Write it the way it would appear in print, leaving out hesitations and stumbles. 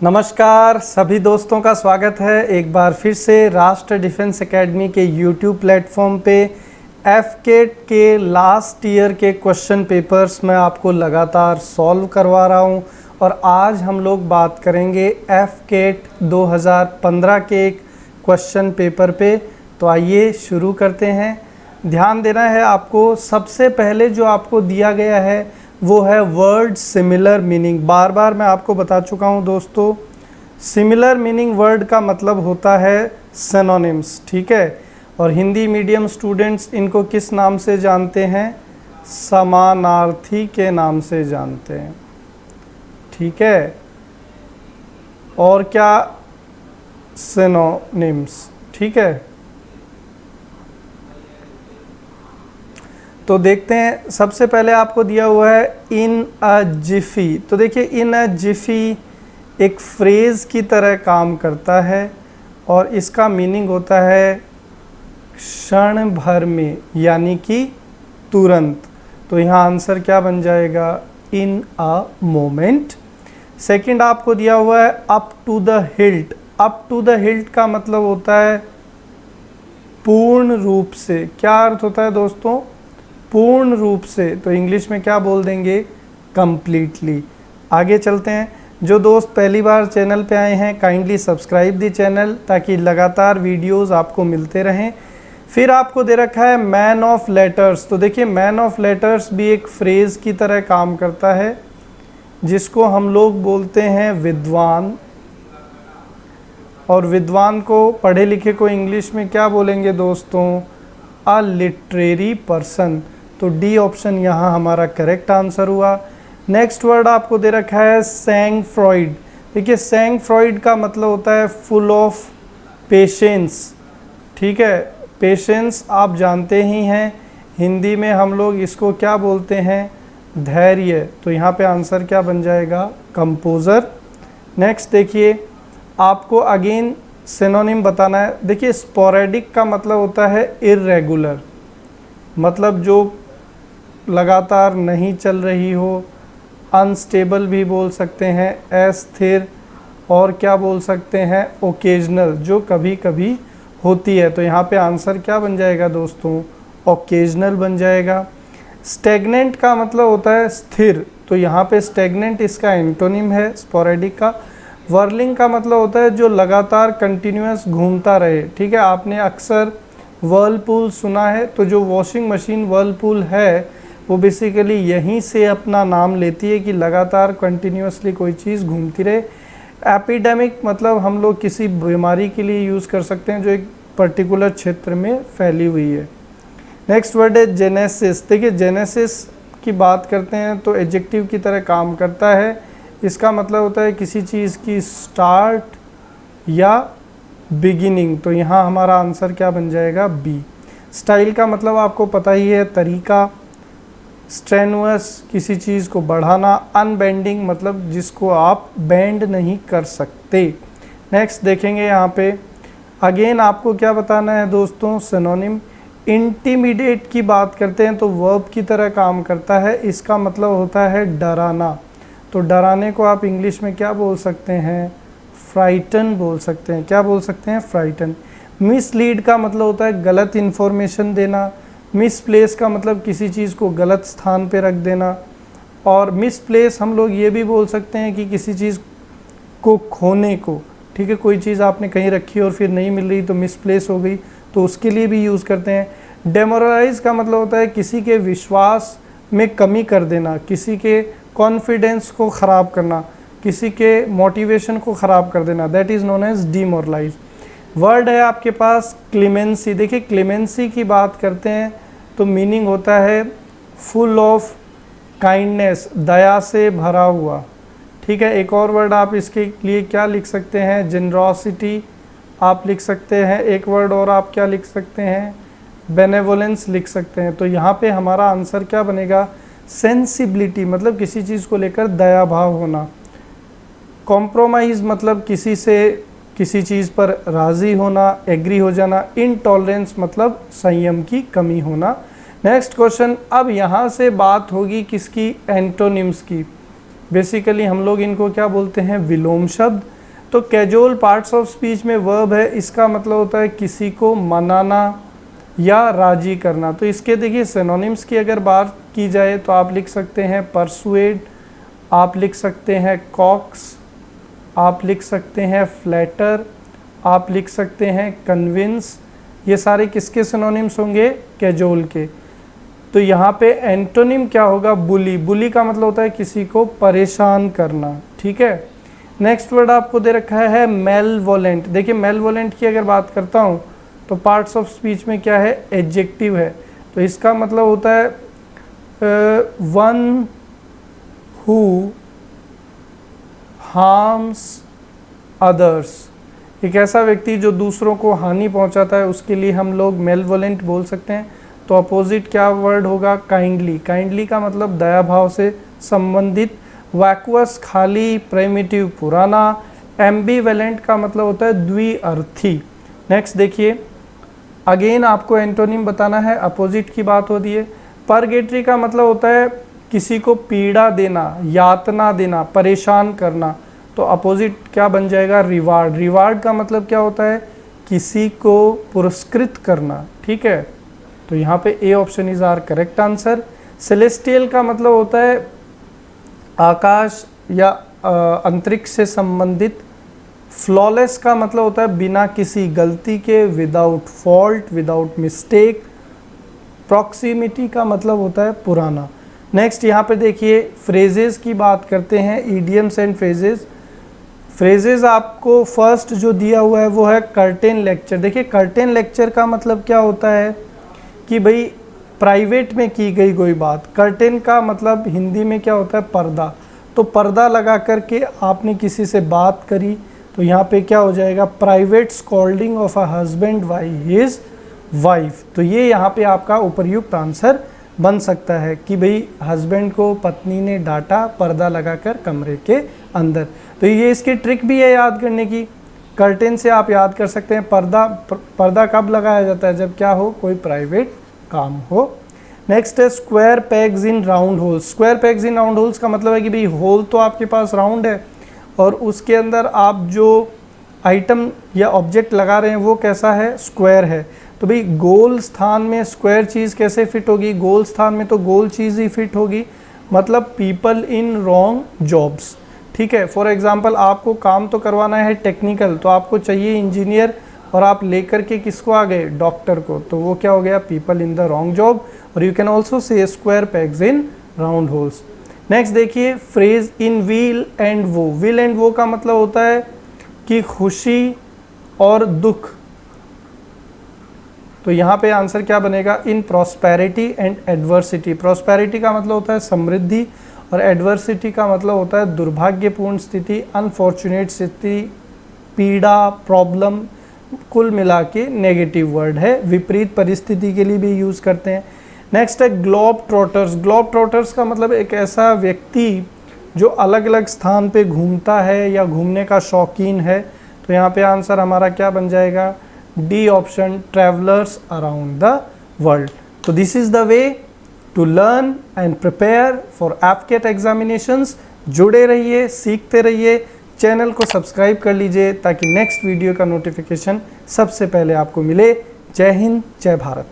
नमस्कार सभी दोस्तों का स्वागत है एक बार फिर से राष्ट्र डिफेंस एकेडमी के यूट्यूब प्लेटफॉर्म पे। एफकेट के लास्ट ईयर के क्वेश्चन पेपर्स मैं आपको लगातार सॉल्व करवा रहा हूँ और आज हम लोग बात करेंगे एफकेट 2015 के एक क्वेश्चन पेपर पे। तो आइए शुरू करते हैं। ध्यान देना है आपको, सबसे पहले जो आपको दिया गया है वो है वर्ड सिमिलर मीनिंग। बार बार मैं आपको बता चुका हूँ दोस्तों, सिमिलर मीनिंग वर्ड का मतलब होता है सिनोनिम्स, ठीक है। और हिंदी मीडियम स्टूडेंट्स इनको किस नाम से जानते हैं? समानार्थी के नाम से जानते हैं, ठीक है। और क्या? सिनोनिम्स, ठीक है। तो देखते हैं, सबसे पहले आपको दिया हुआ है इन अ जिफी। तो देखिए इन अ जिफी एक फ्रेज़ की तरह काम करता है और इसका मीनिंग होता है क्षण भर में, यानी कि तुरंत। तो यहाँ आंसर क्या बन जाएगा? इन अ मोमेंट। सेकंड आपको दिया हुआ है up to the hilt. Up to the hilt का मतलब होता है पूर्ण रूप से। क्या अर्थ होता है दोस्तों? पूर्ण रूप से। तो इंग्लिश में क्या बोल देंगे? कंप्लीटली। आगे चलते हैं। जो दोस्त पहली बार चैनल पे आए हैं काइंडली सब्सक्राइब दी चैनल ताकि लगातार वीडियोस आपको मिलते रहें। फिर आपको दे रखा है मैन ऑफ लेटर्स। तो देखिए मैन ऑफ लेटर्स भी एक फ्रेज़ की तरह काम करता है जिसको हम लोग बोलते हैं विद्वान। और विद्वान को, पढ़े लिखे को इंग्लिश में क्या बोलेंगे दोस्तों? A literary person. तो डी ऑप्शन यहाँ हमारा करेक्ट आंसर हुआ। नेक्स्ट वर्ड आपको दे रखा है सैंग फ्रॉइड। देखिए सैंग फ्रॉइड का मतलब होता है फुल ऑफ पेशेंस, ठीक है। पेशेंस आप जानते ही हैं, हिंदी में हम लोग इसको क्या बोलते हैं? धैर्य। तो यहाँ पे आंसर क्या बन जाएगा? कंपोज़र। नेक्स्ट देखिए, आपको अगेन सिनोनिम बताना है। देखिए स्पोरेडिक का मतलब होता है इर्रेगुलर, मतलब जो लगातार नहीं चल रही हो। अनस्टेबल भी बोल सकते हैं, अस्थिर। और क्या बोल सकते हैं? ओकेजनल, जो कभी कभी होती है। तो यहाँ पे आंसर क्या बन जाएगा दोस्तों? ओकेजनल बन जाएगा। स्टेगनेंट का मतलब होता है स्थिर। तो यहाँ पे स्टेगनेंट इसका एंटोनिम है स्पोरेडिक का। वर्लिंग का मतलब होता है जो लगातार कंटिन्यूअस घूमता रहे, ठीक है। आपने अक्सर वर्लपूल सुना है, तो जो वॉशिंग मशीन वर्लपूल है वो बेसिकली यहीं से अपना नाम लेती है कि लगातार कंटिन्यूअसली कोई चीज़ घूमती रहे। एपिडेमिक मतलब हम लोग किसी बीमारी के लिए यूज़ कर सकते हैं जो एक पर्टिकुलर क्षेत्र में फैली हुई है। नेक्स्ट वर्ड है जेनेसिस। देखिए जेनेसिस की बात करते हैं तो एडजेक्टिव की तरह काम करता है। इसका मतलब होता है किसी चीज़ की स्टार्ट या बिगिनिंग। तो यहाँ हमारा आंसर क्या बन जाएगा? बी। स्टाइल का मतलब आपको पता ही है, तरीका। स्ट्रेनुअस, किसी चीज़ को बढ़ाना। अनबेंडिंग मतलब जिसको आप बेंड नहीं कर सकते। नेक्स्ट देखेंगे यहाँ पे, अगेन आपको क्या बताना है दोस्तों? सिनोनिम। इंटिमिडेट की बात करते हैं तो वर्ब की तरह काम करता है। इसका मतलब होता है डराना। तो डराने को आप इंग्लिश में क्या बोल सकते हैं? फ्राइटन बोल सकते हैं। क्या बोल सकते हैं? फ्राइटन। मिसलीड का मतलब होता है गलत इन्फॉर्मेशन देना। मिसप्लेस का मतलब किसी चीज़ को गलत स्थान पे रख देना। और मिसप्लेस हम लोग ये भी बोल सकते हैं कि किसी चीज़ को खोने को, ठीक है। कोई चीज़ आपने कहीं रखी और फिर नहीं मिल रही तो मिसप्लेस हो गई, तो उसके लिए भी यूज़ करते हैं। डेमोरलाइज का मतलब होता है किसी के विश्वास में कमी कर देना, किसी के कॉन्फिडेंस को ख़राब करना, किसी के मोटिवेशन को ख़राब कर देना। That is known as demoralize. Word है आपके पास क्लेमेंसी। देखिए क्लेमेंसी की बात करते हैं तो मीनिंग होता है फुल ऑफ काइंडनेस, दया से भरा हुआ, ठीक है। एक और वर्ड आप इसके लिए क्या लिख सकते हैं? जेनरोसिटी आप लिख सकते हैं। एक वर्ड और आप क्या लिख सकते हैं? बेनेवोलेंस लिख सकते हैं। तो यहाँ पे हमारा आंसर क्या बनेगा? सेंसिबिलिटी मतलब किसी चीज़ को लेकर दया भाव होना। कॉम्प्रोमाइज़ मतलब किसी से किसी चीज़ पर राज़ी होना, एग्री हो जाना। इनटॉलरेंस मतलब संयम की कमी होना। नेक्स्ट क्वेश्चन, अब यहाँ से बात होगी किसकी? एंटोनिम्स की। बेसिकली हम लोग इनको क्या बोलते हैं, विलोम शब्द। तो कैजुअल पार्ट्स ऑफ स्पीच में वर्ब है, इसका मतलब होता है किसी को मनाना या राजी करना। तो इसके देखिए सिनोनिम्स की अगर बात की जाए तो आप लिख सकते हैं परसुएड, आप लिख सकते हैं कॉक्स, आप लिख सकते हैं फ्लैटर, आप लिख सकते हैं कन्विंस। ये सारे किसके सिनोनिम्स होंगे, कैजुअल के। तो यहाँ पे एंटोनिम क्या होगा, बुली। बुली का मतलब होता है किसी को परेशान करना, ठीक है। नेक्स्ट वर्ड आपको दे रखा है मेलवोलेंट। देखिए मेलवोलेंट की अगर बात करता हूँ तो पार्ट्स ऑफ स्पीच में क्या है, एडजेक्टिव है। तो इसका मतलब होता है वन हु हार्म्स अदर्स। एक ऐसा व्यक्ति जो दूसरों को हानि पहुंचाता है, उसके लिए हम लोग मेलवोलेंट बोल सकते हैं। तो अपोजिट क्या वर्ड होगा, काइंडली। काइंडली का मतलब दया भाव से संबंधित। वैक्वस खाली, प्रिमिटिव पुराना। एम्बीवेलेंट का मतलब होता है द्विअर्थी। नेक्स्ट देखिए, अगेन आपको एंटोनिम बताना है, अपोजिट की बात होती है। परगेटरी का मतलब होता है किसी को पीड़ा देना, यातना देना, परेशान करना। तो अपोजिट क्या बन जाएगा, रिवार्ड। रिवार्ड का मतलब क्या होता है, किसी को पुरस्कृत करना, ठीक है। तो यहाँ पे A option is our correct answer. Celestial का मतलब होता है आकाश या अंतरिक्ष से संबंधित। फ्लॉलेस का मतलब होता है बिना किसी गलती के, without fault, without mistake. Proximity का मतलब होता है पुराना। नेक्स्ट यहाँ पे देखिए फ्रेजेस की बात करते हैं, ईडियम्स एंड फ्रेजेस। फ्रेजेस आपको फर्स्ट जो दिया हुआ है वो है कर्टेन लेक्चर। देखिए कर्टेन लेक्चर का मतलब क्या होता है कि भाई प्राइवेट में की गई कोई बात। कर्टेन का मतलब हिंदी में क्या होता है, पर्दा। तो पर्दा लगा करके आपने किसी से बात करी, तो यहाँ पे क्या हो जाएगा, private scolding of a husband by his wife. तो ये यहाँ पे आपका उपर्युक्त आंसर बन सकता है कि भाई हस्बैंड को पत्नी ने डांटा पर्दा लगाकर कमरे के अंदर। तो ये इसकी ट्रिक भी है याद करने की। कर्टेन से आप याद कर सकते हैं पर्दा कब लगाया जाता है, जब क्या हो, कोई प्राइवेट काम हो। नेक्स्ट है square pegs in round holes. Square pegs in round holes का मतलब है कि भाई होल तो आपके पास राउंड है और उसके अंदर आप जो आइटम या ऑब्जेक्ट लगा रहे हैं वो कैसा है, स्क्वायर है। तो भाई गोल स्थान में स्क्वायर चीज़ कैसे फिट होगी, गोल स्थान में तो गोल चीज़ ही फिट होगी। मतलब पीपल इन रॉन्ग जॉब्स, ठीक है। फॉर एग्जांपल आपको काम तो करवाना है टेक्निकल, तो आपको चाहिए इंजीनियर और आप लेकर के किसको आ गए, डॉक्टर को। तो वो क्या हो गया, people in the wrong job. और you can also say square pegs in round holes. Next देखिए phrase in weal and woe. Weal and woe का मतलब होता है कि खुशी और दुख। तो यहाँ पे आंसर क्या बनेगा, इन प्रॉस्पेरिटी एंड एडवर्सिटी। प्रॉस्पेरिटी का मतलब होता है समृद्धि और एडवर्सिटी का मतलब होता है दुर्भाग्यपूर्ण स्थिति, अनफॉर्चुनेट स्थिति, पीड़ा, प्रॉब्लम। कुल मिला के नेगेटिव वर्ड है, विपरीत परिस्थिति के लिए भी यूज़ करते हैं। नेक्स्ट है ग्लोब ट्रॉटर्स। ग्लोब ट्रॉटर्स का मतलब एक ऐसा व्यक्ति जो अलग अलग स्थान पे घूमता है या घूमने का शौकीन है। तो यहाँ पे आंसर हमारा क्या बन जाएगा, D option, travellers around the world. तो this is the way to learn and prepare for AFCAT examinations. जुड़े रहिए, सीखते रहिए, चैनल को सब्सक्राइब कर लीजिए ताकि नेक्स्ट वीडियो का नोटिफिकेशन सबसे पहले आपको मिले। जय हिंद, जय भारत।